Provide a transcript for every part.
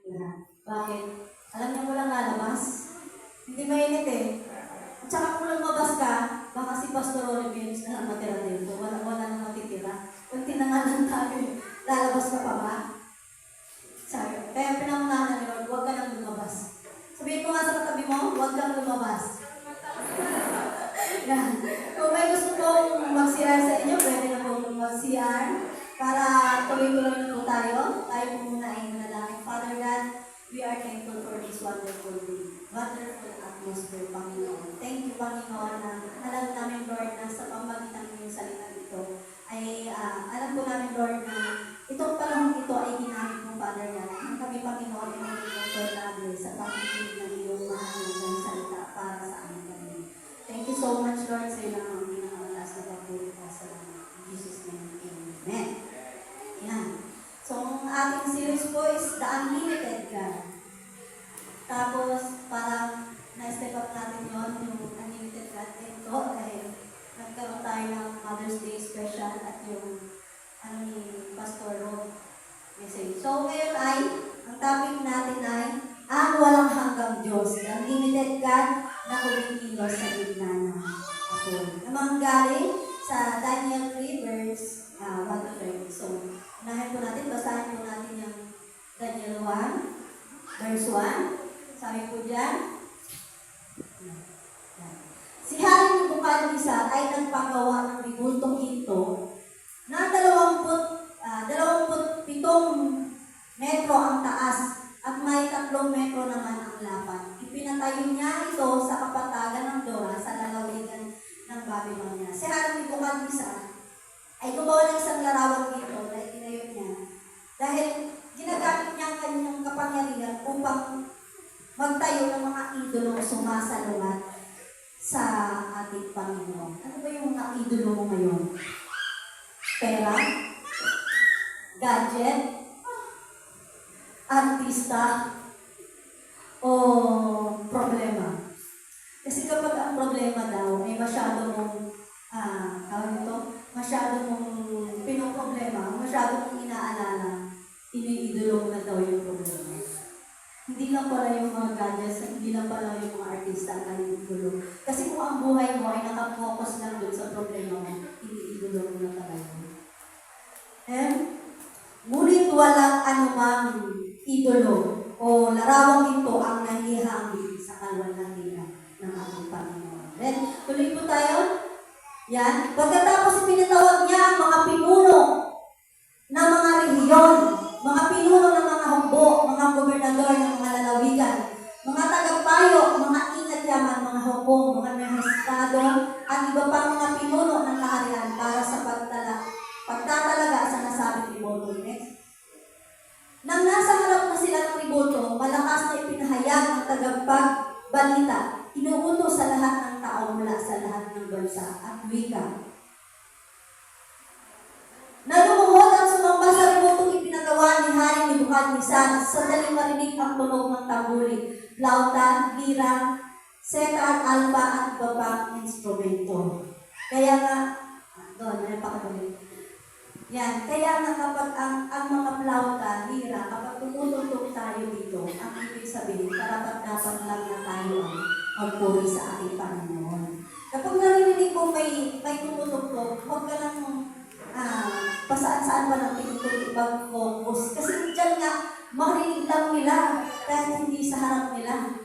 Yan. Bakit? Alam niyo walang lalabas? Hindi mainit eh. At saka kung lumabas ka, baka si Pastor Olivier na lang matira dito. Wala nang matitira. Kunti na nga lang tayo. Lalabas ka pa ba? Sabi, kaya pinangunahan ni Lord, huwag ka nang lumabas. Sabihin ko nga sa katabi mo, huwag kang lumabas. Yan. Kung may gusto pong mag-CR sa inyo, pwede na pong mag-CR para tuloy-tuloy na po tayo. Tayo po muna ay manalangin. Father God, we are thankful for this wonderful day. Wonderful atmosphere, Panginoon. Thank you, Panginoon, na alam namin, Lord, na sa pamagitan ng iyong salita dito, ay alam po namin, Lord, na itong panahon ito ay ginamit mo, Father God. Ang kami, Panginoon, ay maging komportable sa pakikinig ng iyong mahalagang salita para sa amin kami. Thank you so much, Lord, sa ilang mga pinakamalas na pagpuli ka sa Jesus' name. Amen. Yan. So, ang ating series po is The Unlimited God. Tapos, parang na-step up natin yun, yung Unlimited God. Ito, dahil nagkaroon tayo ng Mother's Day special at yung ni Pastor Rob message. So, ngayon ay, ang topic natin ay, ang walang hanggang Diyos. The Unlimited God na kumikilos sa gitna ng apoy. Namang galing sa Daniel 3 verse 1 to 3. So, unahin po natin, basahin po natin yung Daniel 1 verse 1. Sabi po dyan, si Haring Nebukadnezar ay nagpagawa ng ribultong ginto na 27 metro ang taas at may 3 metro naman ang lapad. Ipinatayo niya ito sa kapatagan ng Dora sa lalawigan ng Babylonia. Si Haring Nebukadnezar ay gumawa ng isang larawang ginto na itinayo niya dahil ginagamit niya ang kanyang kapangyarihan upang magtayo ng mga idolong sumasalungat sa ating Panginoon. Ano ba yung mga idolo mo ngayon? Pera? Gadget? Artista? O problema? Kasi kapag ang problema daw ay masyado mong masyado mong pinoproblema, masyado mong inaalala, iniidolo mo na daw yung problema. Hindi lang pala yung mga gadgets, hindi lang pala yung mga artista ang iniidolo. Kasi kung ang buhay mo ay nakafocus lang dun sa problema mo, iniidolo mo na pala yun. Ngunit walang anumang idolo o larawang ito ang nahihangin sa kalwalhatian ng ating Panginoon. Then, tuloy po tayo. Yan. Pagkatapos pinatawag niya ang mga pinuno ng mga rehiyon, mga pinuno ng mga hukbo, mga gobernador ng mga lalawigan, mga tagapayo, mga ingat-yaman, mga hukbo, mga magistrado, at iba pang mga pinuno ng kaharian para sa pagtatalaga sa nasabing riboto. Next. Nang nasa harap na sila ng riboto, malakas na ipinahayag ang tagapagbalita, inuutos sa lahat ng tao mula sa lahat ng bansa at wika. Nalumuhod at sumamba sa ribotong ipinagawa ni Haring Nebukadnezar sa daling marinig ang tunog ng tambuli, flauta, lira, seta at alba at iba pang instrumento. Kaya nga, yan, kaya nga kapag ang mga flauta, lira, kapag tumutugtog tayo dito, ang ibig sabihin, karapat-dapat lang na tayo ang magpuri sa ating Panginoon. Kapag narinig ko may tumutugtog, huwag ka lang pasaan-saan pa ng pinutog ibang focus. Kasi dyan nga, marinig lang nila kahit hindi sa harap nila.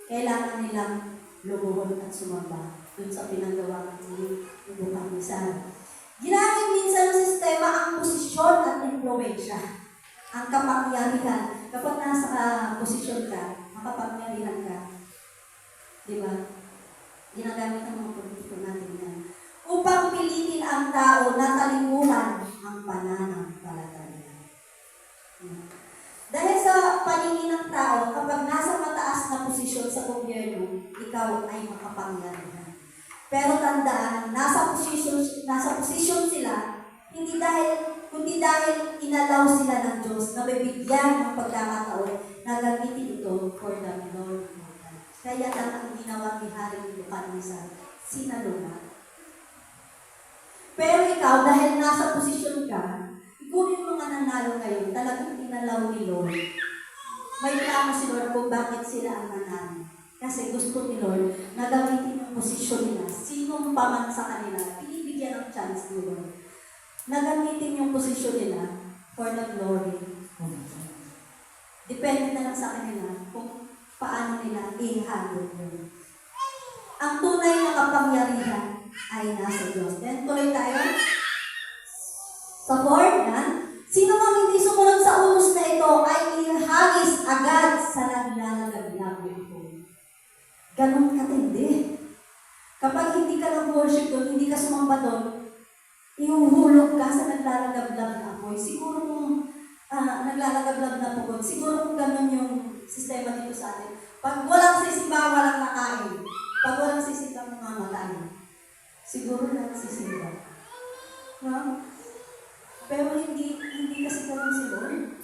Kailangan nilang lumuhod at sumamba dun sa pinagawa ng Nebukadnezar. Ginamit minsan ng sistema ang posisyon at influensya, ang kapangyarihan. Kapag nasa posisyon ka, makapangyarihan ka. Di ba? Ginagamit ang mga politiko natin yan. Upang pilitin ang tao na talimuran ang pananampalataya. Dahil sa paningin ng tao, kapag nasa mataas na posisyon sa gobyerno, ikaw ay makapangyarihan. Pero tandaan, nasa posisyon sila, kundi dahil inalaw sila ng Diyos na bibigyan ng pagkakataon na gamitin ito for the glory of God. Kaya lang ang ginawa ni Haring Nebukadnezar, sinalungat. Pero ikaw, dahil nasa posisyon ka, ikaw yung mga nanalo ngayon, talagang inalaw ni Lord May plano si Lord kung bakit sila ang nanalo. Kasi gusto ni Lord na gamitin yung posisyon nila. Sinong paman sa kanila, pinibigyan ng chance ni Lord. Na gamitin yung posisyon nila for the glory of God. Depende na lang sa kanila kung paano nila i-handle yun. Ang tunay na kapangyarihan ay nasa Diyos. Then, tuloy tayo. Sa 4, yan. Sino mang hindi sumunod sa unos na ito ay ihagis agad sa naglalagaglag ito. Ganon katindi. Kapag hindi ka nag-worship doon, hindi ka sumamba doon, ihuhulog ka sa naglalagaglag na apoy. Siguro kung naglalagaglag na apoy, siguro kung ganon yung sistema dito sa atin. Pag walang sisimba, walang nakain. Pag walang sisimba, mamamatay. Siguro lang sisimba. No? Pero hindi kasi ganun si Lord.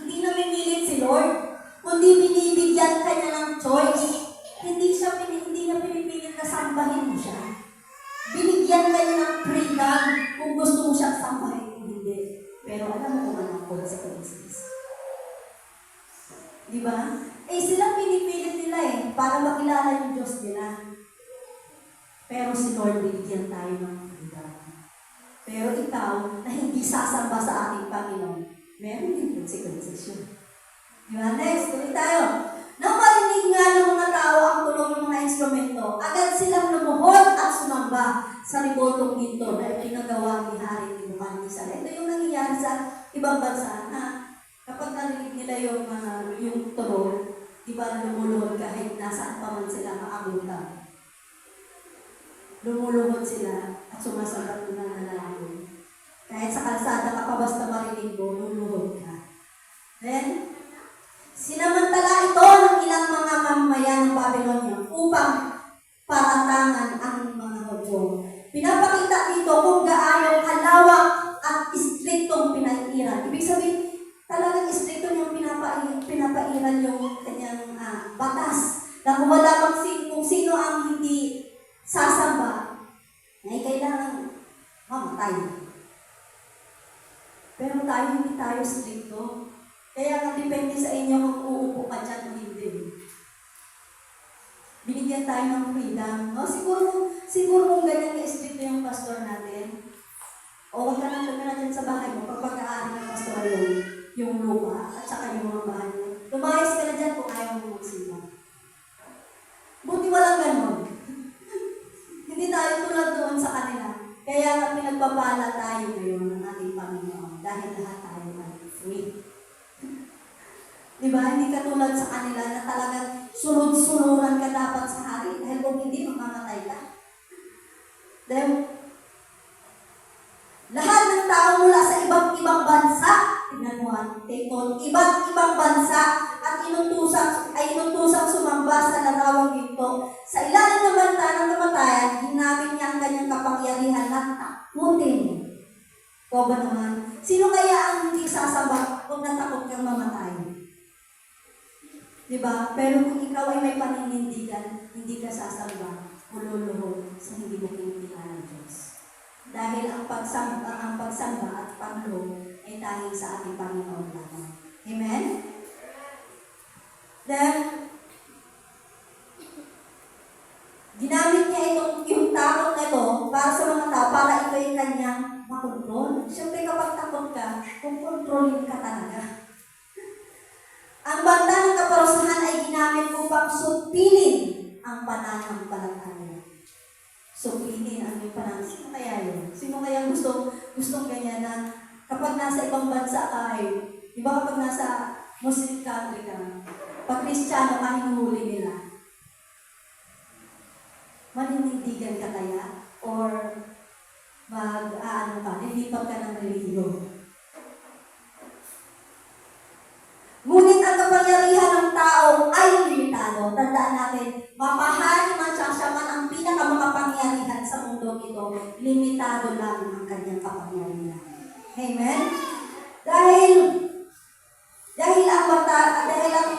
Hindi namimilit si Lord, kundi binibigyan ka niya ng choice. Hindi niya pinipilit na sambahin mo siya. Binigyan ka niya ng freedom kung gusto mo siyang sambahin o hindi. Pero alam mo kung anong consequences. Di ba? Sila pinipilit nila para makilala yung Diyos nila. Pero si Lord, binigyan tayo ng freedom. Pero ikaw, na hindi sasamba sa ating Panginoon, meron din consequences yun. Diba? Next, tuloy tayo. Nang marinig nga ng mga tao ang tunog ng mga instrumento, agad silang lumuhod at sumamba sa ribotong ginto na pinagawa ni Hari Nebukadnezar. Ito yung nangyayari sa ibang bansa na kapag narinig nila yung tunog, diba lumuluhod kahit nasaan pa man sila makabutan. Lumuluhod sila at sumasabat na nanalangin. Kahit sa kalsada ka pa basta marinig mo, luluhod ka. Then, sinamantala ito ng ilang mga mamamayan ng Babylonia upang paratangan ang mga hudyo. Pinapakita dito kung gaano kalawak at istriktong pinairan. Ibig sabihin, talagang istrikto niyang pinapairan yung kanyang batas. Na kung wala kung sino ang hindi sasamba, ay kailangan mamatay. Pero tayo, hindi tayo stricto. Kaya nga depende sa inyo kung uupo ka dyan o hindi. Binigyan tayo ng freedom. No? Siguro kung ganyan ka-stricto yung pastor natin, o huwag ka na dyan sa bahay mo, pagpag-aari ng pastor yung lupa at saka yung mga bahay mo. Lumayas ka na dyan kung ayaw mo magsimba. Buti walang ganon. Hindi tayo tulad doon sa kanila. Kaya nga pinagpapala tayo ngayon ng ating Panginoon dahil lahat tayo ay free. Diba? Hindi ka tulad sa kanila na talagang sunod-sunuran ka dapat sa hari dahil kung hindi, mamamatay ka. Then, lahat ng tao mula sa iba't-ibang bansa, iba't ibang bansa at inutusang sumamba sa larawang ginto. Sa ilalim ng banta ng kamatayan, ginamit niya ang kanyang kapangyarihan na takutin. O ba naman? Sino kaya ang hindi sasamba kung natakot kang mamatay? Diba? Pero kung ikaw ay may paninindigan, hindi ka sasamba, ululuhod sa hindi mo kinikilala ng Diyos. Dahil ang pagsamba at pagluhod ay tanging sa ating Panginoon lamang. Amen? Then, ginamit niya yung takot na ito para sa mga tao, para ito yung kanyang makontrol. Siyempre kapag takot ka, kukontrolin ka talaga. Ang banta ng kaparusahan ay ginamit upang supilin ang pananampalataya. Supilin ang yung pananampalataya. Sino kaya yun? Sino kaya gustong ganyan na kapag nasa ibang bansa ka di ba kapag nasa Muslim country ka, pag Kristiyano ka, hinuhuli nila. Maninindigan ka kaya? Or lilipat ka ng relihiyon? Ngunit ang kapangyarihan ng tao ay limitado. Tandaan natin, mapahali man siya man ang pinakamakapangyarihan sa mundo ito, limitado lang ang kanyang kapangyarihan. Amen? Dahil ang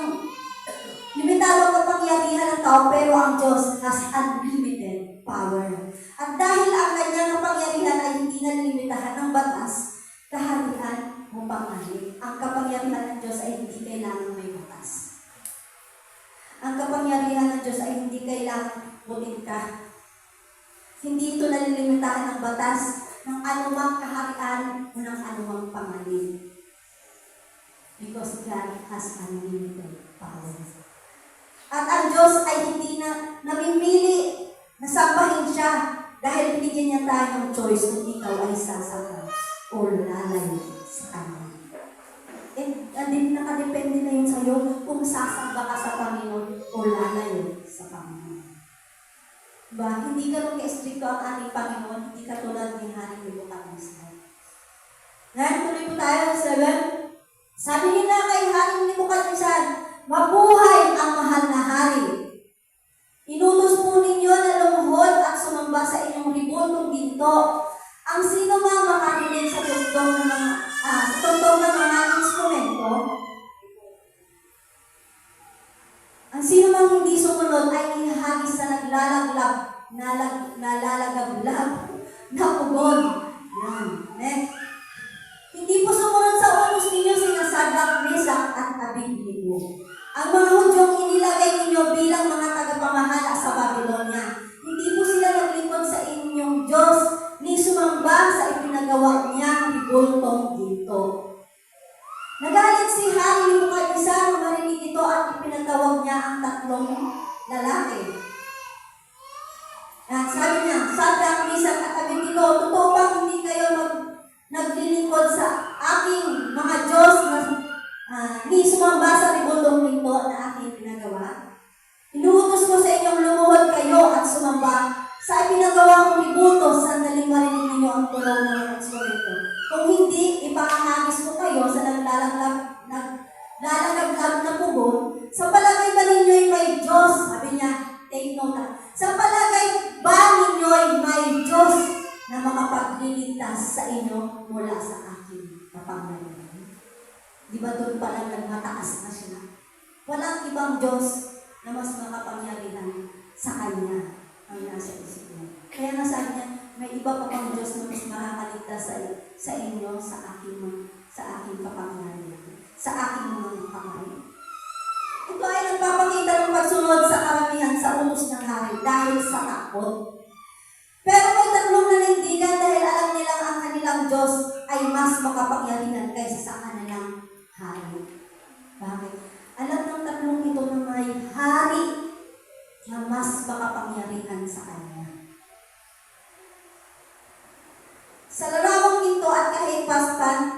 limitado ang kapangyarihan ng tao, pero ang Diyos has unlimited power. At dahil ang kanyang kapangyarihan ay hindi nalimitahan ng batas, kaharian o pangalit. Ang kapangyarihan ng Diyos ay hindi kailangan kapangyarihan ng Diyos ay hindi kailangan butin ka. Hindi ito nalilimitahan ng batas ng anumang kaharian o ng anumang pangalan. Because God has unlimited power. At ang Diyos ay hindi na namimili na sambahin siya dahil binigyan niya tayo ng choice kung ikaw ay sasamba o lalayo sa Kanya. Nakadepende na yun sa'yo kung sasamba ka sa Panginoon o lalayo sa Panginoon. Diba? Hindi ka mag-estricto ang ating Panginoon, hindi ka tulad ni Hari Nebuchadnezzar. Ngayon, tuloy po tayo, 7. Sabi nila kay Hari Nebuchadnezzar, mabuhay ang mahal na hari. Inutos po ninyo na lumuhod at sumamba sa inyong ribultong ginto. Ang sino mang makarinig sa tugtog ng mga instrumento, ang sino mang hindi sumunod ay ihagis sa nalalagab-lab na pugon. Yan. Next. Hindi po sumunod sa utos ninyo sina Sadrach, Mesach at Abednego. Ang mga Hudyong inilagay ninyo bilang mga tagapamahala sa Babylonia. Hindi po sila naglingkod sa inyong Diyos ni sumamba sa ipinagawa niyang ribultong ginto. Nagalit si Hari Nebuchadnezzar nang marinig ito at ipinatawag niya ang tatlong lalaki. At sabi niya, Sadrach, Mesach at Abednego, totoo bang hindi kayo naglilingkod sa aking mga Diyos na ni sumamba sa ribultong ginto na aking pinagawa? Inuutos ko sa inyong lumuhod kayo at sumamba sa ipinagawa kong ribulto, sandaling marinig ninyo ang tunog ng mga instrumento. Kung hindi, ipakahagis ko kayo sa naglalagab na pugon. Sa palagay ba ninyo'y may Diyos? Sabi niya, take note. Sa palagay ba ninyo'y may Diyos na makapagliligtas sa inyo mula sa aking kapangyarihan? Di ba doon pala nagmataas na siya? Walang ibang Diyos na mas makapangyarihan sa Kanya ang nasa isip niya. Kaya nga sabi niya, may iba pa pang Diyos na mas makakaligtas sa inyo sa aking kapangyarihan, sa aking mga kamay. Ito ay nagpapakita ng pagsunod sa karamihan sa utos ng hari dahil sa takot. Pero may tatlong nanindigan dahil alam nilang ang kanilang Diyos ay mas makapangyarihan kaysa sa kanilang hari. Bakit? Alam ng tatlong ito na may hari na mas makapangyarihan sa kanya. Sa larawang ito at kahit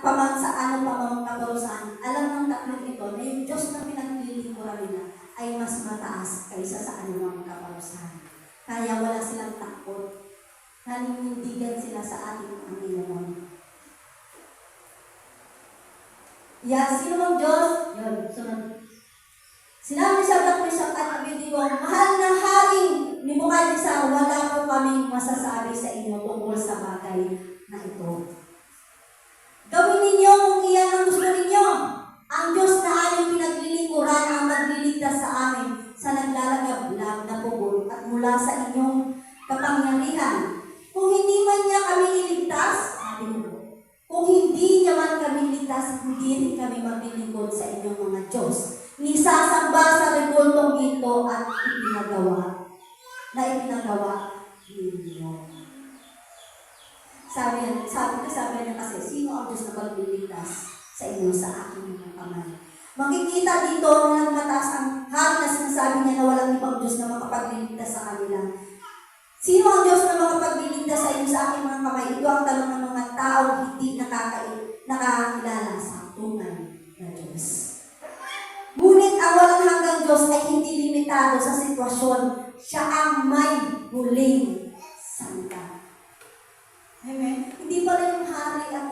paman sa anong kaparusahan, alam ng tatlong ito na yung Diyos na pinaglilingkuran nila ay mas mataas kaysa sa anumang kaparusahan. Kaya wala silang takot. Naninindigan sila sa ating Panginoon. Yan, sino ang Diyos? Yan, sunod. Sinabi sa Sadrach, Mesach at Abednego, mahal na haring Nebuchadnezzar, wala po kaming masasabi sa inyo tungkol sa bagay na ito. Gawin ninyo kung iyan ang gusto ninyo. Ang Diyos na aming pinaglilingkuran ang magliligtas sa amin sa naglalagab-lab na pugon at mula sa inyong kapangyarihan. Kung hindi man niya kami iligtas, sabi mo, kung hindi niya man kami iligtas, hindi rin kami maglilingkod sa inyong mga Diyos. Nisasamba sa ribultong ginto at ipinagawa ninyo. Sabi niya kasi, sino ang Diyos na magliligtas sa inyo sa aking mga kamay? Makikita dito na nagmataas ang hari na sinasabi niya na walang ibang Diyos na makapagliligtas sa kanila. Sino ang Diyos na makapagliligtas sa inyo sa aking mga kamay? Ito ang tanong ng mga taong hindi nakakilala sa tunay na Diyos. Ngunit ang walang hanggang Diyos ay hindi limitado sa sitwasyon. Siya ang may huling salita. Amen? Hindi pa rin yung hari ang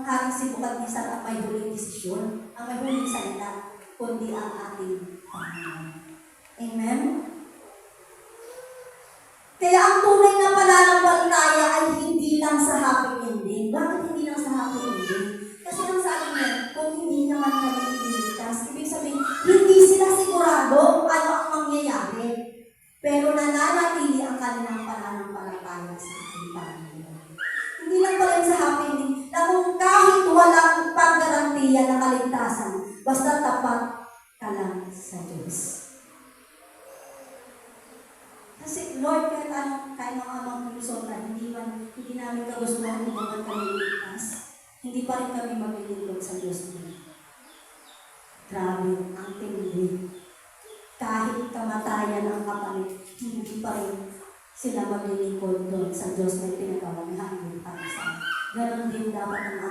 haring si Nebuchadnezzar ang may huling desisyon, ang may huling salita, kundi ang ating Panginoon. Amen? Kaya ang tunay na pananampalataya ay hindi lang sa happy ending. Bakit hindi lang sa happy ending? Kasi ang sabi niya, kung hindi naman kami ililigtas, ibig sabihin, hindi sila sigurado kung ano ang mangyayari. Pero nananatili ang kanilang pananampalataya sa ating Panginoon. Hindi lang pala sa happy ending, na kung kahit walang paggarantiya na kaligtasan, basta tapat ka lang sa Diyos. Lord, kahit mga amang Minnesota, hindi namin kagustuhan kung bakit kami iligtas. Hindi pa rin kami maglilingkod sa Diyos mo. Grabe, ang tindi. Kahit kamatayan ang kapalit, hindi pa rin sila maglilingkod doon sa Diyos na pinagawang hangin para sa amin. Ganon din dapat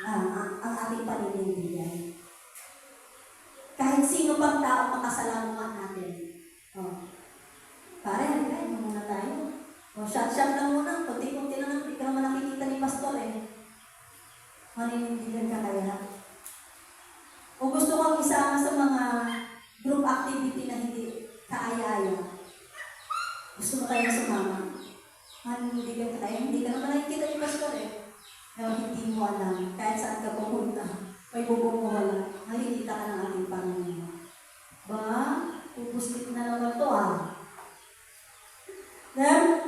ang ating paninindigan. Kahit sino pang tao makasalamuhan natin. Oh. Pare, muna tayo. O, shot lang muna. Kunti-kunti lang, hindi ka naman nakikita ni Pastor eh. Maninindigan ka kaya. O gusto kang isama sa mga group activity na hindi kaaya-aya. Gusto mo kaya sumama? Maninindigan ka kaya. Hindi ka naman nakikita ni Pastor eh. Pero hindi mo alam. Kahit saan ka pumunta, may bubong mo wala. Nakikita ka ng ating Panginoon. Ba? Pupuskit na naman to ah. Then,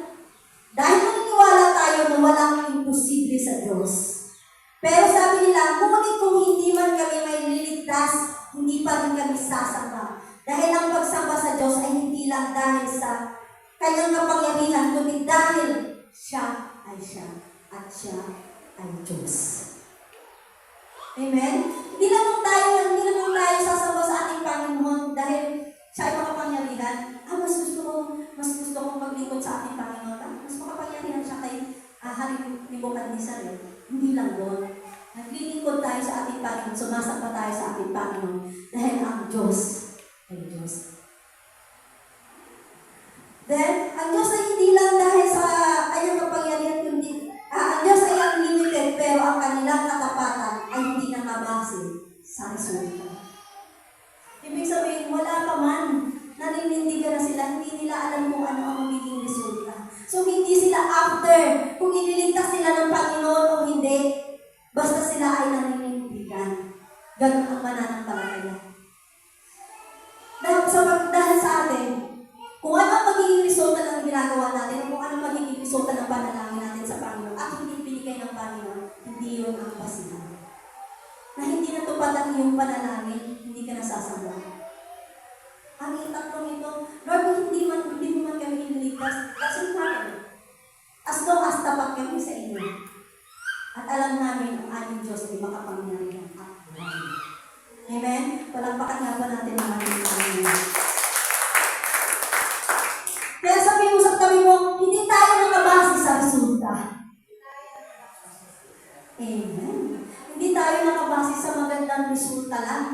dahil naniniwala tayo na walang imposible sa Diyos. Pero sabi nila, ngunit kung hindi man kami may liligtas, hindi pa rin kami sasamba. Dahil ang pagsamba sa Diyos ay hindi lang dahil sa kanyang kapangyarihan, kundi dahil siya ay siya at siya ay Diyos. Amen? Hindi lang tayo sasamba sa ating Panginoon dahil siya ay makapangyarihan. Mas gusto kong maglingkod sa ating Panginoon. Mas makapangyarihan siya kay Hari Nebukadnezar. Hindi lang doon. Naglilingkod tayo sa ating Panginoon. Sumasamba tayo sa ating Panginoon. Dahil ang Diyos ay Diyos. Then, ang Diyos ay hindi lang dahil sa kanyang kapangyarihan, kundi ang Diyos ay unlimited, pero ang kanilang katapatan ay hindi nakabase sa resulta. Ibig sabihin, wala pa man, naninindigan na sila, hindi nila alam kung ano ang magiging resulta. So, hindi sila after kung ililigtas sila ng Panginoon o hindi, basta sila ay naninindigan. Ganun ang mananampalataya. Dahil sa atin, kung ano ang magiging resulta ng ginagawa natin, kung ano ang magiging resulta ng panalangin natin sa Panginoon, at hindi binigay ng Panginoon, hindi yun ang basihan. Na hindi natupad ang iyong panalangin, hindi ka nasasamba. Ang tatlong ito, Lord, kung hindi mo man kami iniligtas, doesn't matter. As long as tapat kami sa inyo. At alam namin ang aming Diyos ay makapangyarihan at buhay. Amen? Palakpakan nga ba natin ang aming Panginoon? Kaya sabihin mo sa tabi mo, hindi tayo nakabase sa resulta. Amen. Hindi tayo nakabase sa magandang resulta lang.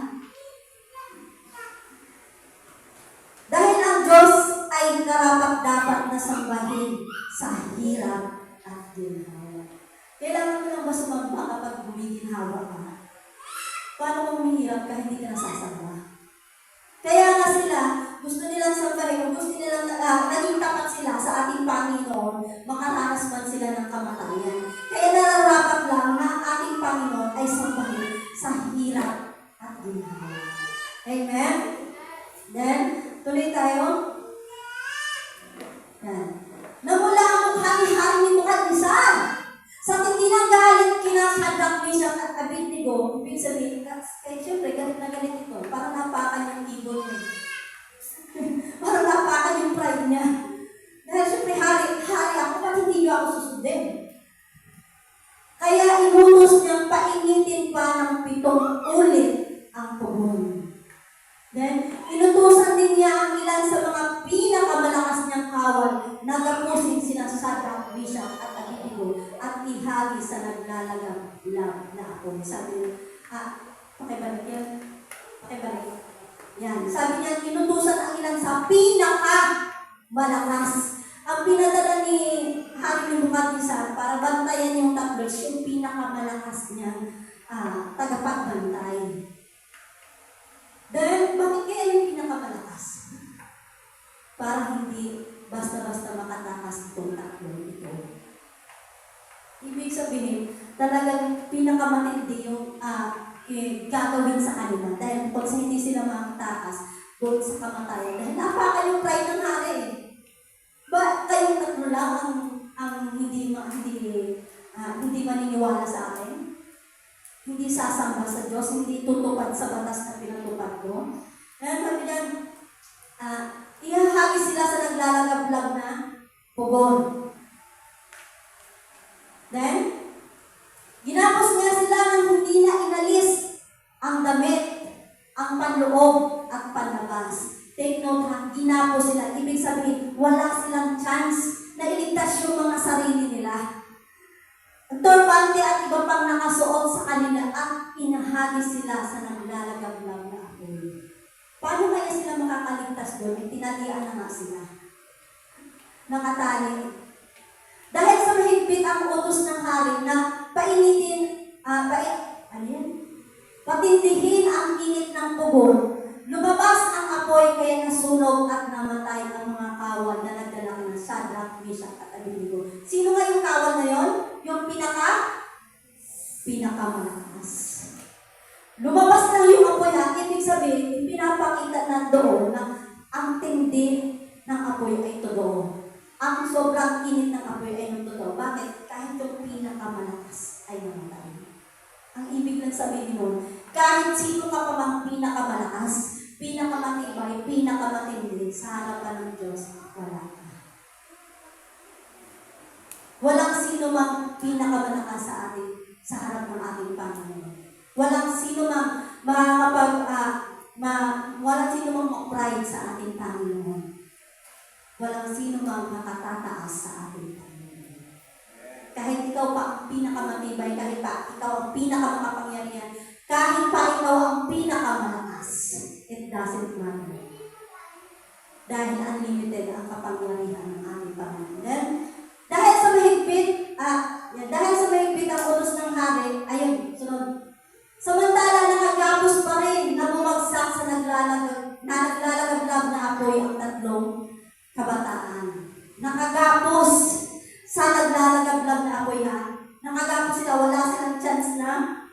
Dahil ang Diyos ay karapat-dapat na sambahin sa hirap at ginhawa. Kailangan mo lang ba sumamba kapag gumiginhawa ka? Paano kung humihirap ka, hindi ka nasasamba? Kaya nga sila, gusto nilang sambahin, gusto nilang naging tapat sila sa ating Panginoon, makaranas man sila ng kamatayan. Kaya nararapat lang na ang ating Panginoon ay sambahin sa hirap at ginhawa. Amen? Then, tuloy tayo. Yan. Namula ang hari-hari ni Nebukadnezar. Sa tindi ng galit kina Shadrach, Meshach at Abednego, ibig sabihin, syempre, galit na galit ito. Parang napakan yung ego niya. Parang napakan yung pride niya. Dahil syempre, hari ako, ba't hindi niyo ako susundin? Kaya inutos niyang painitin pa ng 7 ulit ang tugon. Then, inutusan din niya ang ilan sa mga pinakamalakas niyang kawal na gamusin sina Shadrach, Meshach at Abednego at ihagi sa naglalagab-lab na ako. Sabi niya, pakibalik yan. Pakibalik. Yan. Sabi niya, inutusan ang ilan sa pinakamalakas. Ang pinadala ni Hari Nebukadnezar para bantayan yung tablets, yung pinakamalakas niyang tagapagbantay. Dahil bakit kaya yung pinakamalakas? Para hindi basta-basta makatakas itong tatlong ito. Ibig sabihin, talagang pinakamatindi yung gagawin sa kanila. Dahil kung hindi sila makatakas doon sa kamatayan. Dahil napakan yung pride ng hari. Ba, kayong tatlo lang ang hindi maniniwala sa akin? Hindi sasamba sa Diyos, hindi tutupad sa batas na pinatupad ko. Kaya sabi niyan, ihahagi sila sa naglalagab-lab na pugon. Then, ginapos niya sila nang hindi na inalis ang damit, ang panloob at panlabas. Take note ha, ginapos sila. Ibig sabihin, wala silang chance na iligtas yung mga sarili nila. Turbante at iba pang nakasuot sa kanila at inahagis sila sa naglalagablag na apoy. Paano kaya sila makakaligtas doon? May tinalian na nga sila. Nakatali. Dahil sa mahigpit ang utos ng hari na patindihin ang init ng pugon, lumabas ang apoy kaya nasunog at namatay ang mga kawal na nagdala ng Shadrach, Meshach at Abednego. Sino nga yung kawal na yon? Yung pinakamalakas. Lumabas lang yung apoy at ibig sabihin, pinapakita na doon na ang tindi ng apoy ay totoo. Ang sobrang init ng apoy ay totoo. Bakit? Kahit yung pinakamalakas ay namatay. Ang ibig lang sabihin nun, kahit sino ka pa mang pinakamalakas, pinakamatibay, pinakamatindi, sa harapan ng Diyos, wala ka. Walang sino mang pinakamalakas sa atin, sa harap ng ating Panginoon. Walang sino mang walang sino mang mag-pride sa ating Panginoon. Walang sino mang makatataas sa ating Panginoon. Kahit ikaw pa ang pinakamatibay, kahit pa ikaw ang pinakamakapangyarihan, kahit pa ikaw ang pinakamalakas, it doesn't matter. Dahil unlimited ang kapangyarihan ng ating Panginoon. Dahil sa mahigpit ang utos ng hari, ayun, sunod. Samantala, nakagapos pa rin na bumagsak sa naglalagab na apoy ang tatlong kabataan. Nakagapos sa naglalagablab na apoy ha. Nakagapos sila, wala silang chance na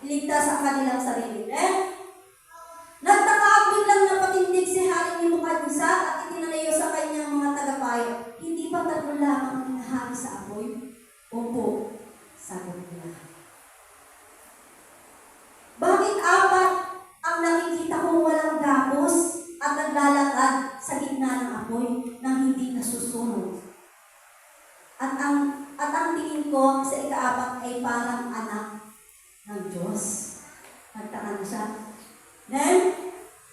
iligtas ang kanilang sarili. Nagtaka lang na patindig si Hari Nebukadnezar at itinalayo sa kanyang mga tagapayo. Hindi pa tatlo lamang ang hinahari sa apoy? Opo, sagot nila. Bakit apat ang nakikita kong walang gapos at naglalakad sa gitna ng apoy nang hindi nasusunog? At ang tingin ko sa ikaapat ay parang anak ng Diyos. Nagtaka na siya. Then,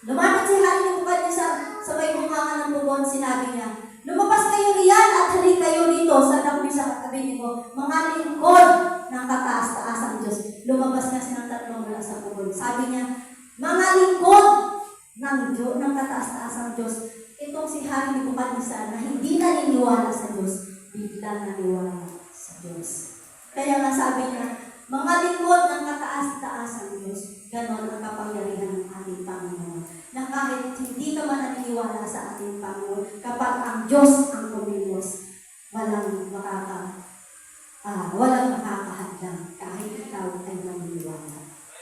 lumapit si Hari Nebukadnezar sa may bungangan ng pugon, sinabi niya, lumabas kayo riyan at halik kayo dito sa Meshach at Abednego, mga lingkod ng kataas-taasang Diyos. Lumabas na silang tatlong mula sa pugon. Sabi niya, mga lingkod ng kataas-taasang Diyos. Itong si Hari Nebukadnezar na hindi naniniwala sa Diyos, biglang naniwala sa Diyos. Kaya nga sabi niya, mga lingkod ng kataas-taasang Diyos, ganon ang kapangyarihan ng ating Panginoon. Na kahit hindi ka man naniniwala sa ating Panginoon, kapag ang Diyos ang kumilos, walang makakahadlang kahit ikaw ay naniniwala.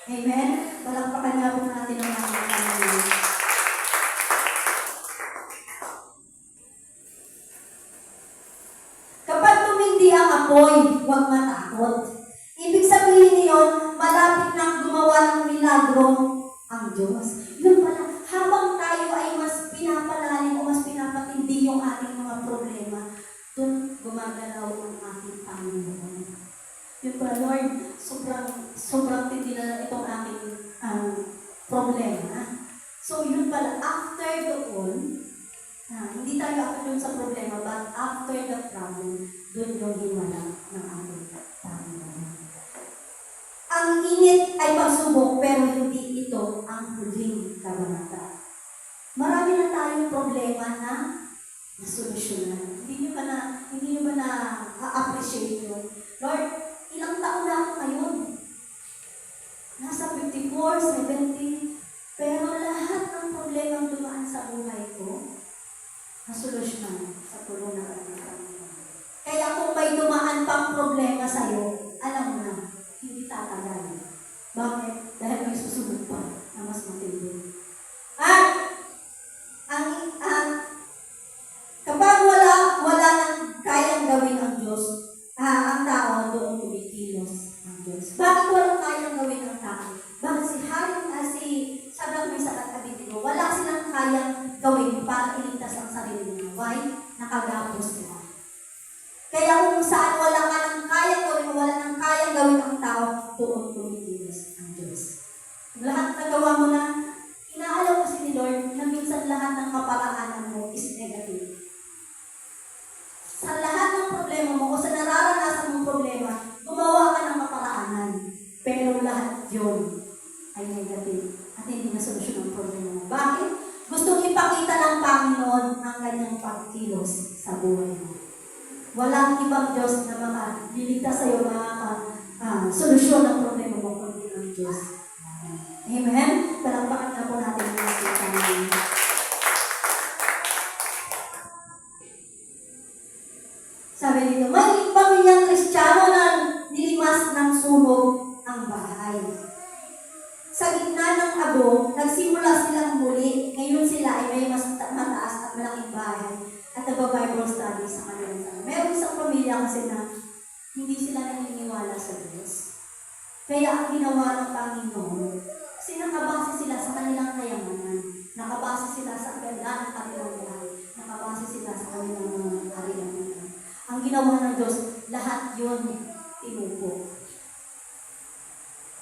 Amen? Palakpakan nga po natin ang ating Panginoon. Kapag tumindi ang apoy, huwag matakot. Ibig sabihin niyon, malapit nang gumawa ng milagro ang Diyos. Yun pala, habang tayo ay mas pinapalalim o mas pinapatindi yung ating mga problema, doon gumagalaw ang ating Panginoon. Yun pala, Lord, sobrang tindi na itong ating problema. So yun pala, after doon, hindi tayo ako dun sa problema, but after the problem, dun yung himala ng ating Panginoon. Ang init ay pagsubok, pero hindi ito ang huling kabanata. Marami na tayong problema na nasolusyonan. Hindi nyo ba na-appreciate yun? Lord, ilang taon na ako ngayon? Nasa 54, 70, pero lahat ng problema dumaan sa buhay ko, nasolusyonan sa tulong ng ating Panginoon. Kaya kung may dumaan pang problema sa'yo, alam mo na, hindi tatagal. Bakit? Dahil may susunod pa na mas matindi. Kapag wala nang kayang gawin ang Diyos, ang tao doon kumikilos ang Diyos. Bakit walang kayang gawin ang tao? Bakit si Shadrach, Meshach at Abednego, wala silang kayang gawin para iligtas ang sarili nila. Why? Nakagapos kung saan wala ka nang kayang gawin, wala nang kayang gawin ang tao, doon kumikilos ang Diyos. Lahat na gawa mo na, inaalam mo si Lord na minsan lahat ng kaparaanan mo is negative. Sa lahat ng problema mo o sa nararanasan mong problema, gumawa ka ng kaparaanan. Pero lahat yun ay negative at hindi na solusyon ang problema mo. Bakit? Gustong ipakita ng Panginoon ang kanyang pagkilos sa buhay mo. Walang ibang Diyos na makaliligtas sa iyo, solusyon ng problema mo kundi ang Diyos. Amen? Palakpakan na po natin ang ating Panginoon. Sabi dito, may pamilyang Kristiyano na nilimas ng sunog ang bahay. Sa gitna ng abo, nagsimula silang muli. Ngayon sila ay may mas mataas at malaking bahay at nagba-Bible study sa kanilang sana. Meron isang pamilya kasi na hindi sila naniniwala sa Diyos. Kaya ang ginawa ng Panginoon, kasi nakabase sila sa kanilang kayamanan, nakabase sila sa ganda ng kanilang bahay, nakabase sila sa kanilang mga ariyan. Ang ginawa ng Diyos, lahat yun tinupo.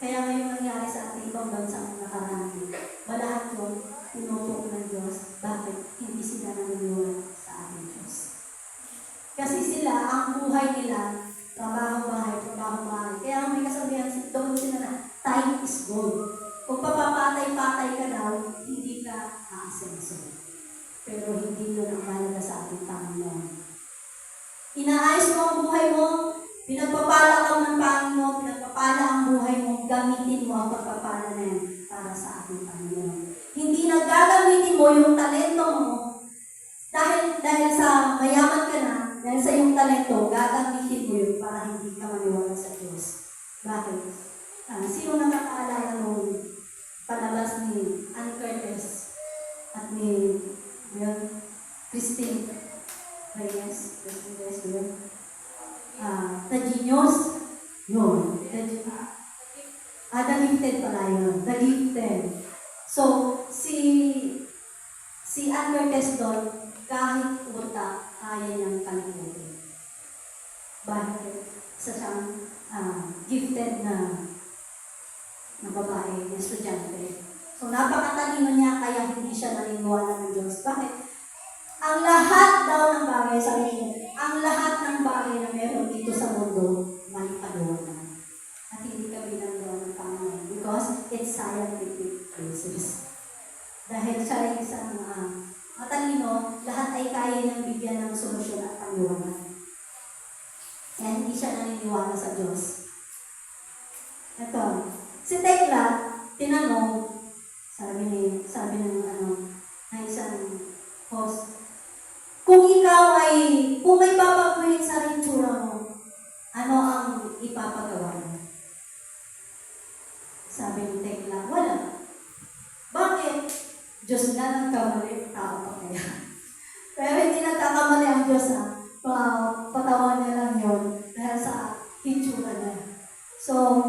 Kaya ngayon nangyari sa ating ibang bansang nakarami, lahat yun tinupo ng Diyos. Bakit? Hindi sila naniniwala sa ating Diyos. Kasi sila, ang buhay nila, trabaho bahay. Kaya may kasabihan, doon sila na, time is gold. Kung papapatay-patay ka daw, hindi ka aasenso. Pero hindi yun ang mahalaga sa ating Panginoon. Inaayos mo ang buhay mo, pinagpapala ka ng Panginoon, pinagpapala ang buhay mo, gamitin mo ang pagpapala na yan para sa ating Panginoon. Hindi na gagamitin mo yung talento mo dahil sa mayaman ka na, dahil sa iyong talento, gagamitin mo yun para hindi ka maniwala sa Diyos. Bakit? Sino nakakaalala nung palabas ni Ann Curtis at ni Christine Reyes? The Genius? Yun. The Gifted pala yun. The Gifted. So, si Ann Curtis doon, kahit utak, kaya niyang kalimutin. Bakit? Isa siyang gifted na babae, na estudyante. So, napakatalino niya, kaya hindi siya naniniwala ng Diyos. Bakit? Ang lahat daw ng bagay, sabi niya, ang lahat ng bagay na meron dito sa mundo, may kaluwanan. At hindi ka binagawa ng Panginoon because it's scientific basis. Dahil siya ay isang matalino, lahat ay kaya niyang bigyan ng solusyon at paliwanag. Kaya hindi siya naniniwala sa Diyos. Ito, si Tekla, tinanong, sabi ng isang host, kung may babaguhin sa itsura mo, ano ang ipapagawa mo? Sabi ni Tekla, wala. Bakit? Diyos na nagkamali, tao pa kaya. Pero hindi nagkakamali ang Diyos patawan niya lang yun dahil sa itsura niya. So,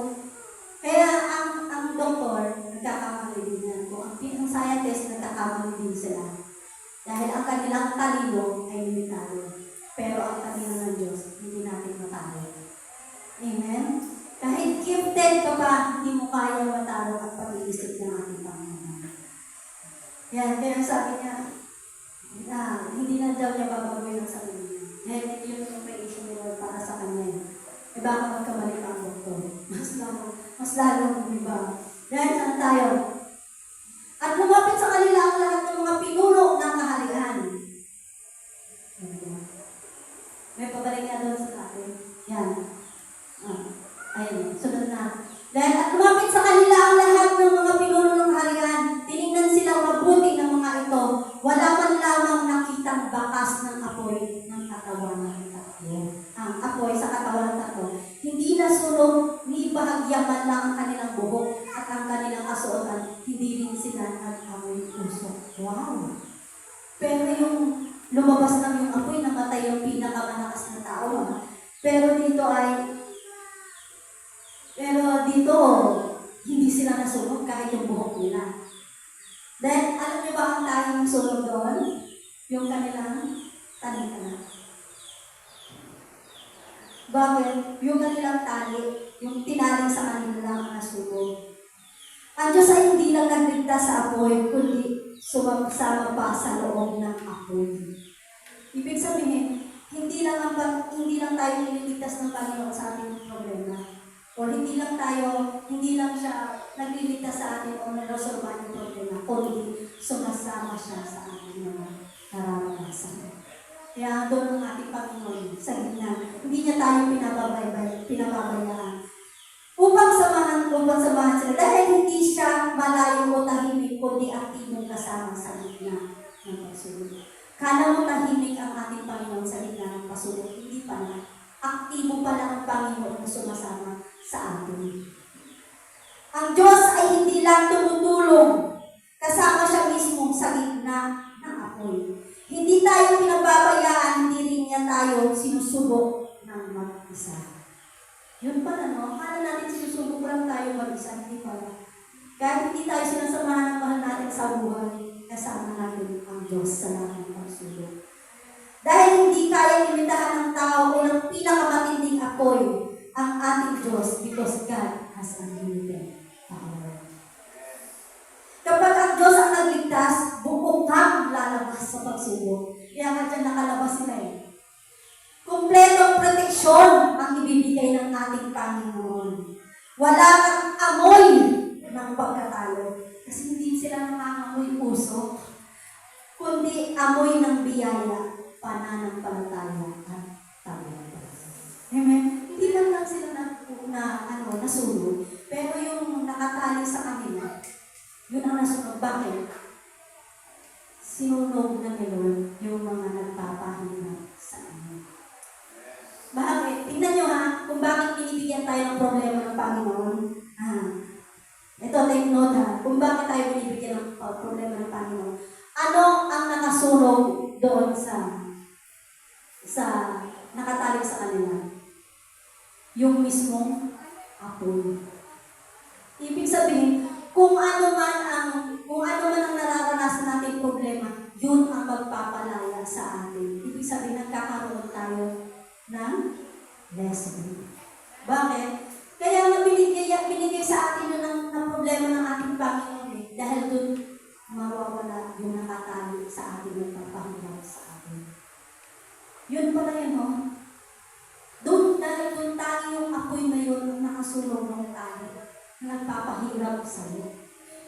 kaya ang doktor, nagkakamali din yan. Kung ang scientist, nagkakamali din sila. Dahil ang kanilang talino ay limitado. Pero ang talino ng Diyos, hindi natin matalo. Amen? Kahit gifted ka pa, hindi mo kaya matalo at pag-iisip ng ating Panginoon. Yan, kaya sabi niya, hindi na daw niya babagoy ng sarili niya. Dahil yun yung creation ni Lord para sa kanya. E baka magkamali pa ang doktor. Mas lalo iba. Dahil saan tayo? At lumapit sa kanila ang lahat ng mga pinuno ng kaharian. May pabalik nga doon sa atin. Yan. Ayun, sunod na. Dahil at lumapit sa kanila ang lahat ng mga pinuno ng kaharian. Tinignan silang mabuti ng mga ito. Wala man lamang nakitang bakas ng apoy ng katawan ng tatlo. Ang apoy sa katawan ng tatlo. Hindi nasunog, ni bahagya man lang ang kanilang buhok at ang kanilang kasuotan. Hindi rin sila nag-amoy puso. Wow! Pero yung lumabas lang yung apoy, namatay yung pinakamalakas na tao. Pero dito, hindi sila nasunog kahit yung buhok nila. Dahil alam niyo ba ang tayong sunog doon? Yung kanilang talikana. Bakit? Yung kanilang tali, yung tinaling sa kanila lang ang nasunog. Ang Diyos ay hindi lang nagligtas sa apoy, kundi sumagsama pa sa loob ng apoy. Ibig sabihin, hindi lang tayo nililigtas ng Panginoon sa ating problema. O hindi lang siya nagliligtas sa atin o narasolba ng problema, kundi sumasama siya sa ating mga nararanasan. Kaya doon ang ating Panginoon sa gitna. Hindi niya tayo pinababayaan. Upang samahan sila. Dahil hindi siya malayo o tahimik, kundi aktibong kasama sa gitna ng pagsulong. Kala mo tahimik ang ating Panginoon sa gitna ng pagsulong. Hindi pala. Aktibo pala ang Panginoon na sumasama sa atin. Ang Diyos ay hindi lang tumutulong. Kasama siya mismo sa gitna ng apoy. Hindi tayo pinababayaan, hindi rin niya tayo sinusubok ng mag-isa. Yun pala, no? Akala natin sinusubok lang tayo mag-isa, hindi pala. Kahit hindi tayo sinasamahan ng mahal natin sa buhay, kasama natin ang Diyos sa lahat ng pagsubok. Dahil hindi kaya limitahan ng tao o ng pinakamatinding apoy ang ating Diyos because God has unlimited power. Kapag ang Diyos ang nagligtas, buong kang lalabas sa pagsubok. Kaya nga dyan nakalabas sila eh. Kumpletong proteksyon ang ibibigay ng ating Panginoon. Wala kang amoy ng pagkatalo. Kasi hindi sila nangangamoy puso, kundi amoy ng biyaya, pananampalataya at tagumpay. Amen? Hindi lang sila nasunod. Pero yung nakatali sa kanila, yun ang nasunod. Bakit? Sinunog na ni Lord yung mga nagpapahirap sa inyo. Bakit? Tingnan nyo ha, kung bakit binibigyan tayo ng problema ng Panginoon. Ito, take note ha, kung bakit tayo binibigyan ng problema ng Panginoon. Ano ang nakasulog doon sa nakatali sa kanila? Yung mismong apoy. Ibig sabihin, kung ano man ang nararanasan nating problema, yun ang magpapalaya sa atin. Ibig sabihin, nagkakaroon tayo ng lesson. Bakit? Kaya nga binigay sa atin yun ng problema ng ating Panginoon eh. Dahil dun mawawala yung nakatali sa atin, yung pagpahirap sa atin. Yun pala yun, no? Dahil dun tayo yung apoy na yun, nakasulong ng tayo, nagpapahirap sa'yo.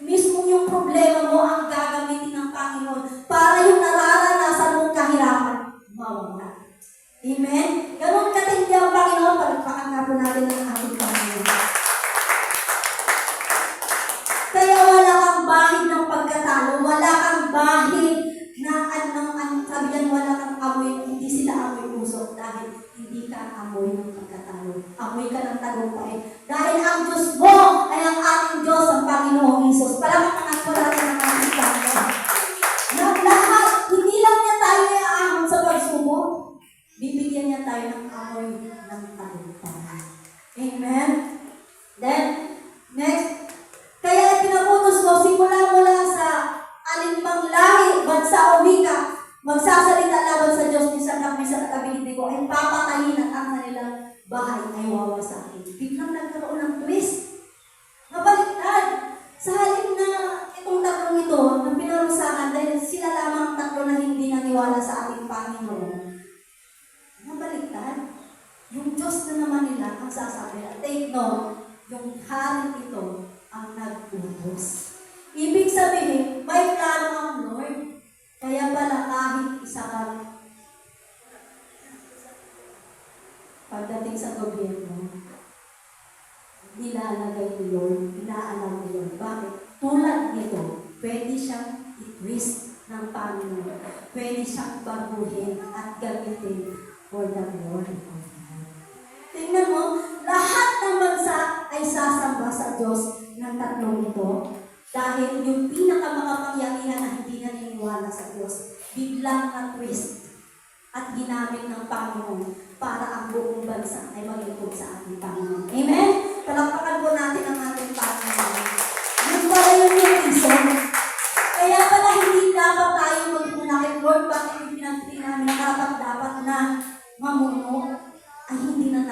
Mismo yung problema mo ang gagamitin ng Panginoon para yung nararanasan mong kahirapan, mawala. Amen? Ganun katindi ang Panginoon, palagpakan nga po natin ang ating Panginoon. Kaya wala kang bahid ng pagkatalo, wala kang bahid ng sabi yan, wala kang amoy, hindi sila amoy puso dahil hindi ka amoy ng pagkatalo. Amoy ka ng tagumpay. Dahil ang Diyos mo ay ang ating Diyos, ang Panginoong Hesus. Palakpakan po natin ang ating Panginoon. Na lahat, hindi lang niya tayo iaahon sa pagsubok. Bibigyan niya tayo ng amoy ng tagumpay. Amen? Then, next. Kaya pinaputos ko, simula sa alinmang lahi, bansa o wika, magsasalita laban sa Diyos, minsan sa katabi ko, ay papatayin at ang kanilang bahay ay wawasakin. Biglang nagkaroon ng twist. Mabaliktad. Sa halip na itong tatlong ito, na pinarusahan, dahil sila lamang tatlo na hindi naniwala sa ating Panginoon. Mabaliktad. Yung Diyos na naman nila ang sasabi. Take note, yung hari ito ang nagputos. Ibig sabihin, may plano ang Lord. Kaya pala kahit isa kang pagdating sa gobyerno, nilalagay ni Lord, inaalam ni Lord. Bakit? Tulad nito, pwede siyang i-twist ng Panginoon. Pwede siyang baguhin at gamitin for the glory of God. Tingnan mo, lahat ng bansa ay sasamba sa Diyos ng tatlong ito. Dahil yung pinakamakapangyarihan na hindi naniniwala sa Diyos, biglang na-twist at ginamit ng Panginoon para ang buong bansa ay maglingkod sa ating Panginoon. Amen? Palakpakan po natin ang ating Panginoon. Yun pala yung reason. Kaya pala hindi dapat tayo mag-unakit, Lord, bakit yung pinagpili namin dapat na mamuno ay hindi na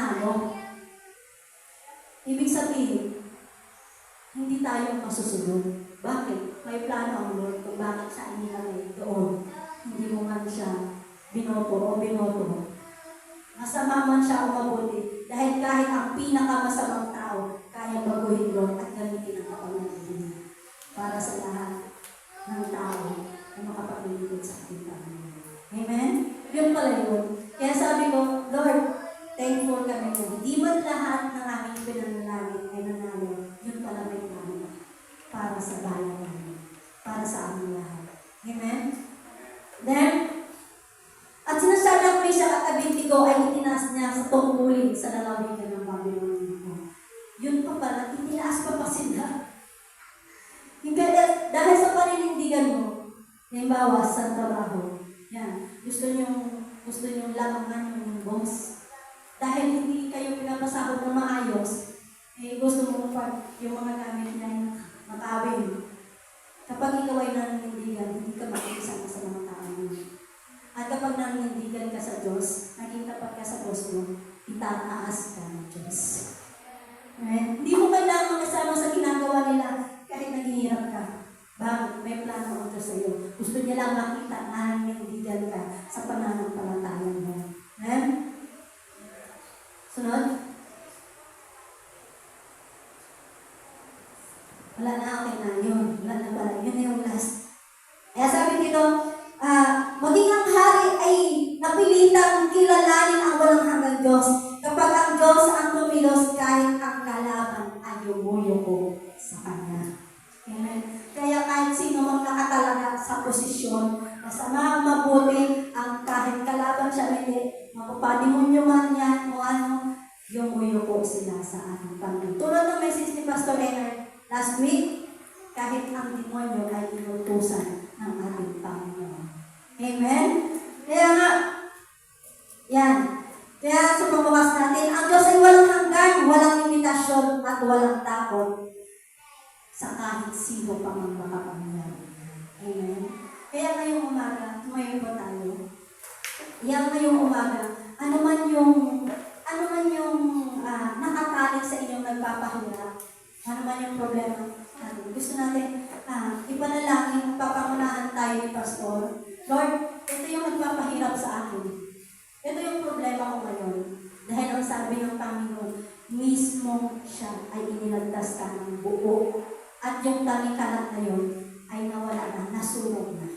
susunod. Bakit? May plano ang Lord kung bakit siya inilagay doon. Hindi mo man siya binoto o binoto. Masama man siya o mabuti. Dahil kahit ang pinakamasamang tao, kaya baguhin Lord at gamitin ang kapangyarihan niya para sa lahat ng tao na makapaglilingkod sa ating Panginoon. Amen? Yung pala yun. Kaya sabi ko, Lord, thankful kami po. Hindi man lahat ng aming pinanalangin ay nanalo. Yun pala may plano para sa bayan namin. Para sa aming lahat. Amen? Then, at sinasabi ko siya at 20 ay itinaas niya sa tungkulin sa lalawigan ng Babylon. Yun pa pala, itinaas pa sila. Dahil sa paninindigan mo, halimbawa sa trabaho, yan, gusto niyong lamangan yung boss. Dahil hindi kayo pinapasahod na maayos, gusto mo yung mga gamit niya makawin. Kapag ikaw ay naninindigan, hindi ka makikisama sa mga tao mo. At kapag naninindigan ka sa Diyos, naging tapat ka sa boss mo, itataas ka ng Diyos. Right? Hindi mo kailangan makasama sa ginagawa nila kahit naghihirap ka. Bakit? May plano ang Diyos sa iyo. Gusto niya lang makita na naninindigan ka sa pananampalataya mo. Right? Sunod? Wala na, okay na yun. Wala na pala. Yun na yung last. Kaya sabi dito, maging ang hari ay napilitang kilalanin ang walang hanggang Diyos. Kapag ang Diyos ang tumilos, kahit ang kalaban ay yumuyo sa Kanya. Amen. Kaya kahit sino mang nakatalaga sa posisyon, masama mabuti, ang kahit kalaban siya, hindi, mapapademonyo man yan, o ano, yumuyo sila sa ating Panginoon. Tulad ng message ni Pastor Leonard last week, kahit ang demonyo ay inutusan ng ating Panginoon. Amen? Kaya nga, yan. Kaya sa pagbukas natin, ang Diyos ay walang hanggan, walang limitasyon, at walang takot sa kahit sino pa mang makapangyari. Amen? Kaya ngayong umaga, tumayo po tayo. Ngayong umaga, ano man yung nakatalik sa inyong nagpapahirap, ano man yung problema natin. Gusto natin ipanalangin, papangunahan tayo ni Pastor. Lord, ito yung nagpapahirap sa akin. Ito yung problema ko ngayon. Dahil ang sabi ng Panginoon, mismo siya ay inilandas ka ng buo. At yung tanging kalat na yun ay nawala na, nasunog na.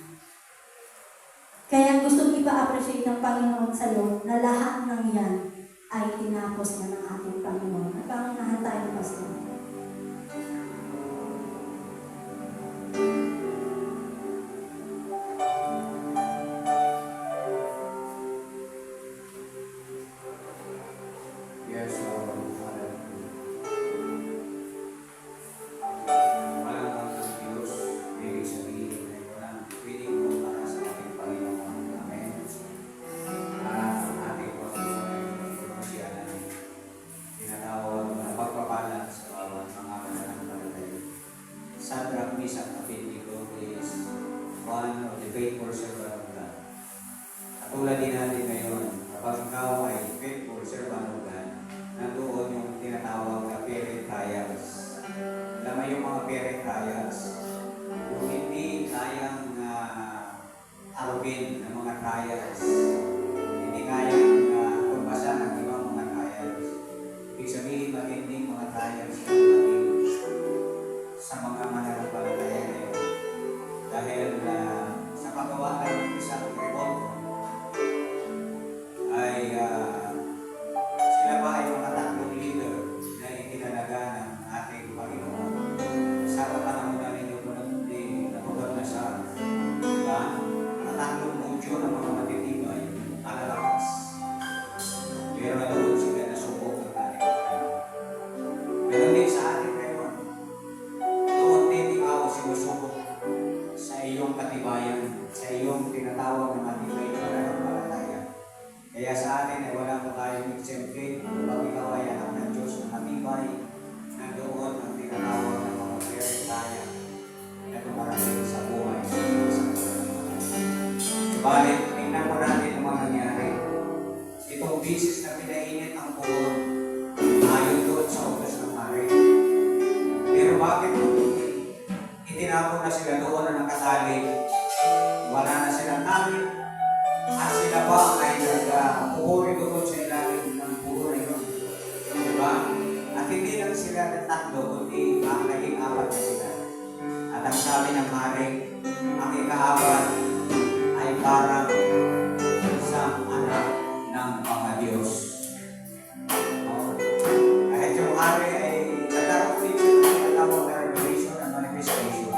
Kaya gusto ipa-appreciate ng Panginoon sa iyo na lahat ng yan ay tinapos na ng ating Panginoon. At pangunahan tayo ni Pastor. Katulad din natin ngayon, kapag ikaw ay faithful servant of God, nandoon yung tinatawag na parent trials. Alam mo yung mga parent trials, yung hindi kayang arugin ng mga trials, hindi kayang pagbasan ng ibang mga trials. Ibig sabihin, matinding mga trials sa mga mananampalataya ngayon. Dahil sa paggawa ng isang revolver, ay sila ba ay mga tatlong leader na itinalaga ng ating Panginoon sa panahon na ninyo po nabugat na sa diba? Ang tatlong mudyo ng mga matitibay alalakas. Pero naroon sila na subok ng ating Panginoon. Meron din sa atin ngayon, doon din ikaw sinusubok sa iyong katibayan, sa iyong tinatawag ng matibay na pananampalataya. Kaya sa atin ay wala pa tayong exempted kapag ikaw ay anak ng Diyos na matibay, nandoon ang tinatawag ng mga peritaya na dumarating sa buhay sa isang subalit, tingnan po natin ang mga nangyari. Itong bisis na pinainit ang puon ayon doon sa utos ng hari. Pero bakit sila doon na nakasali. Wala na silang namin. At sila pa ay nagpupuri doon sa ilalim ng puno na yun. Diba? At hindi lang sila ng tatlo, kundi naging apat na sila. At ang sabi ng hari, ang ika-apat ay parang isang anak ng mga Diyos. Kahit yung hari ay nagkaroon din siya ng tinatawag na revelation at manifestation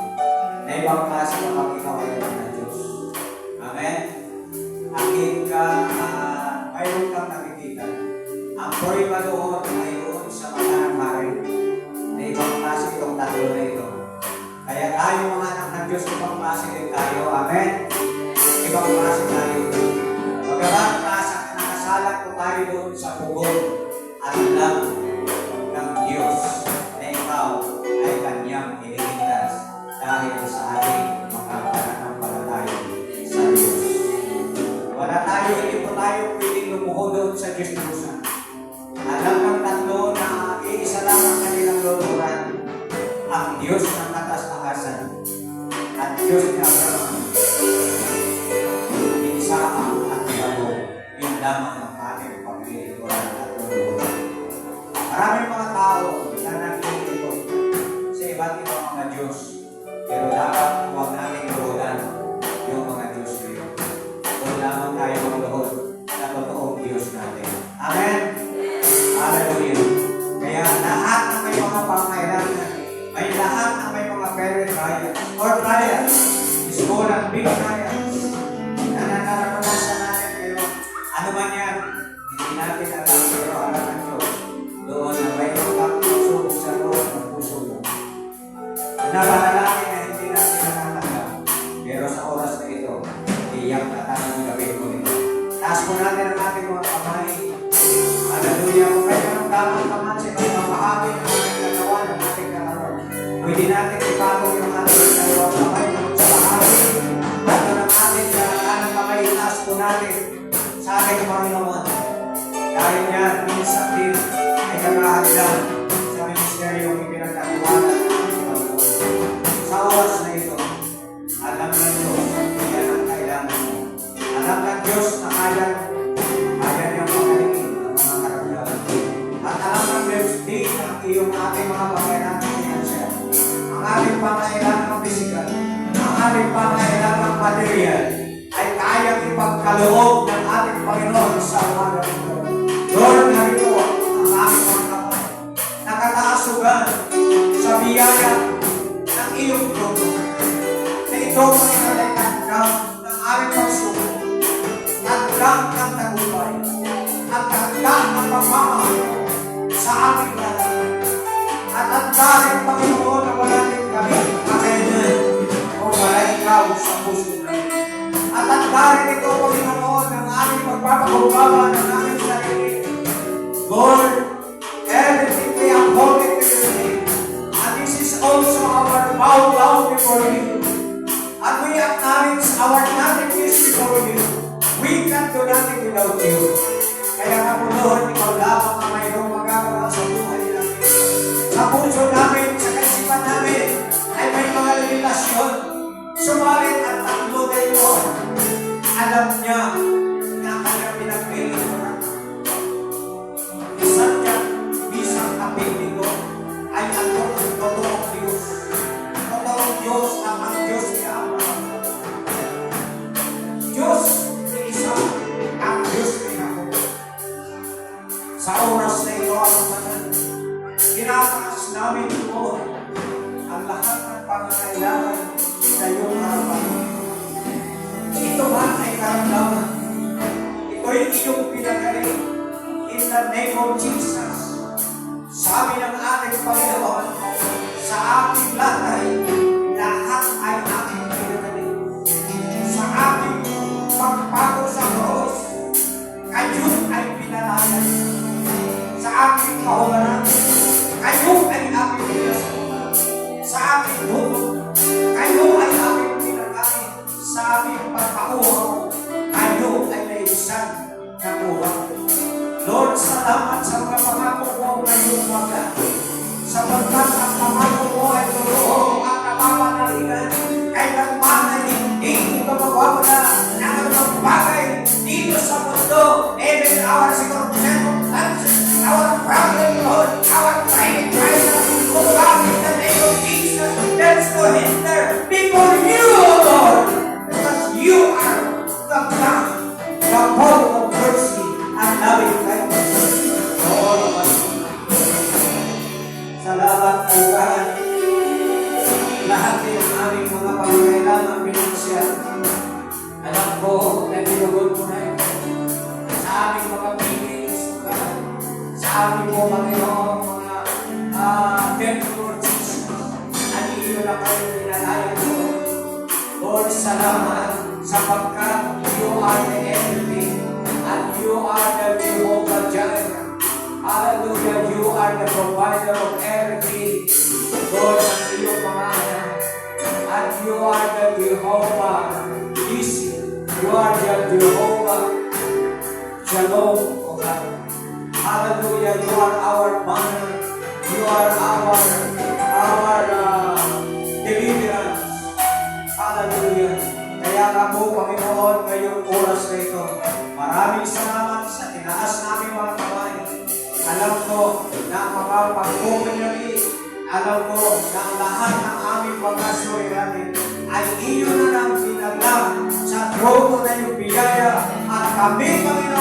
na ibang klase ng pagkikawalan ng Diyos. Amen? Mayroon kang nakikita. Ang prueba doon ay doon sa mata ng hari na ibang klase itong tatlo na ito. Kaya tayo mga anak ng Diyos, ibang klase din tayo. Amen? Ibang klase tayo. Pagkabat nakasalat ko tayo doon sa pugon at alam ng Diyos na ikaw ay kanyang iniligtas dahil sa ating makapanampalataya sa Diyos. Wala tayo, hindi po tayo pwedeng lumuhod doon sa Diyos-Diyosan. Alam ng tatlo na iisa lang ang kanilang luluran, ang Diyos ng katas-takasan at Diyos ni Abraham, Isaac at Jacob, yun lamang ang ating paglilingkuran at luluran. Maraming mga tao na naglilingkod sa iba't ibang mga Diyos, pero dapat huwag nating luhudan yung mga Diyos na yun. Huwag lamang tayo magluhod sa totoong Diyos natin. Amen? Hallelujah! Kaya lahat ng may mga pangailangan, may lahat ng may mga parent trials or trials, small and big trials, na naranasan natin ngayon. Ano man yan, hindi natin alam, pero alam ng Diyos. Doon na mayroon kang puso sa loob ng puso mo. Napanalangin na hindi natin natatanggap. Pero sa oras na ito, iyak na tayo gawin mo nito. Taas po natin ang ating mga kamay. Hallelujah! Kung kayo ng tamang kamansin, ay mapahagi ng ating kagawa ng ating kagawa. Pwede natin ipatong yung ating dalawang kamay sa bahagi. At ng ating kanang kamay, taas po natin sa ating Panginoon. Dahil yan, minsan din ay nakahagdan sa ministeryong ipinagkatiwala ng ating Panginoon. Sa oras na ito, alam ng Diyos, yan ang kailangan mo. Alam ng Diyos na kaya niyang magalingin ang mga karamdaman. At alam ng Diyos din ang iyong ating mga pangailangan financial, ang ating pangailangan physical, ang ating pangailangan material, ay kayang ipagkaloob ng ating Panginoon sa umaga nito. Lord, narito ang aming mga kamay, nakataasugan sa biyaya ng iyong trono, na ito ay tanggap ng aming pagsuko, tanggap ng tagumpay, at tanggap ng pagmamahal sa aming lalaki. At tanggapin, Panginoon, na wala din kami kakainin o wala ikaw sa puso namin. At tanggapin ito, Panginoon, ng aming pagpapakumbaba ng aming sarili. Lord, everything we have holding to your name, and this is also our bow down before you. And we acknowledge our nothingness before you. We can do nothing without you. Kaya nga po, Lord, ikaw lamang ang mayroong magagawa sa buhay namin. Sa puso namin, sa kaisipan namin, ay may mga limitasyon. Sumalit ang tatlo na ito, alam niya na kanyang pinagpilihan. Isang niya, isang kapit nito, ay ang totoong Diyos. Totoong Diyos ang Diyos ni Abraham. Diyos ni Isaac, ang Diyos ni Jacob. Sa oras na ito, ang mga tinataas namin po ang lahat ng pangangailangan sa iyong harapan. Ito man ay karamdaman. Ito'y iyong pinagaling. In the name of Jesus. Sabi ng ating Panginoon, sa ating latay, lahat ay ating pinagaling. Sa ating pagpago sa cross, kayo ay pinalayan. Sa ating kahumaran, kayo ay ating pinasukan. Sa ating buto, kayo ay ating pinagaling. Sa ating pagpauhaw, kayo ay naibisan ng buhay. Lord, salamat sa mga pangako mo ngayong umaga. Sa siya. Alam ko na binugon mo na ito sa aming mga meetings, sa aming po, Panginoon, mga temple church. Aniyo na kayo pinalayan ko. Lord, salamat sapagkat you are the everything and you are the Jehovah Jireh. Hallelujah, you are the provider of everything. Lord, ang iyong pangalan. And you are the Jehovah Nissi. You are the Jehovah Shalom, O God. Hallelujah, you are our banner. You are our deliverance. Hallelujah. Kaya nga po, Panginoon, ngayong oras na ito, maraming salamat sa tinaas namin mga kamay. Alam ko na makapag-community, alam ko na ang lahat ng aming mga suliranin ay iyo na lang pinaglang sa trono na iyong biyaya at kami, Panginoon,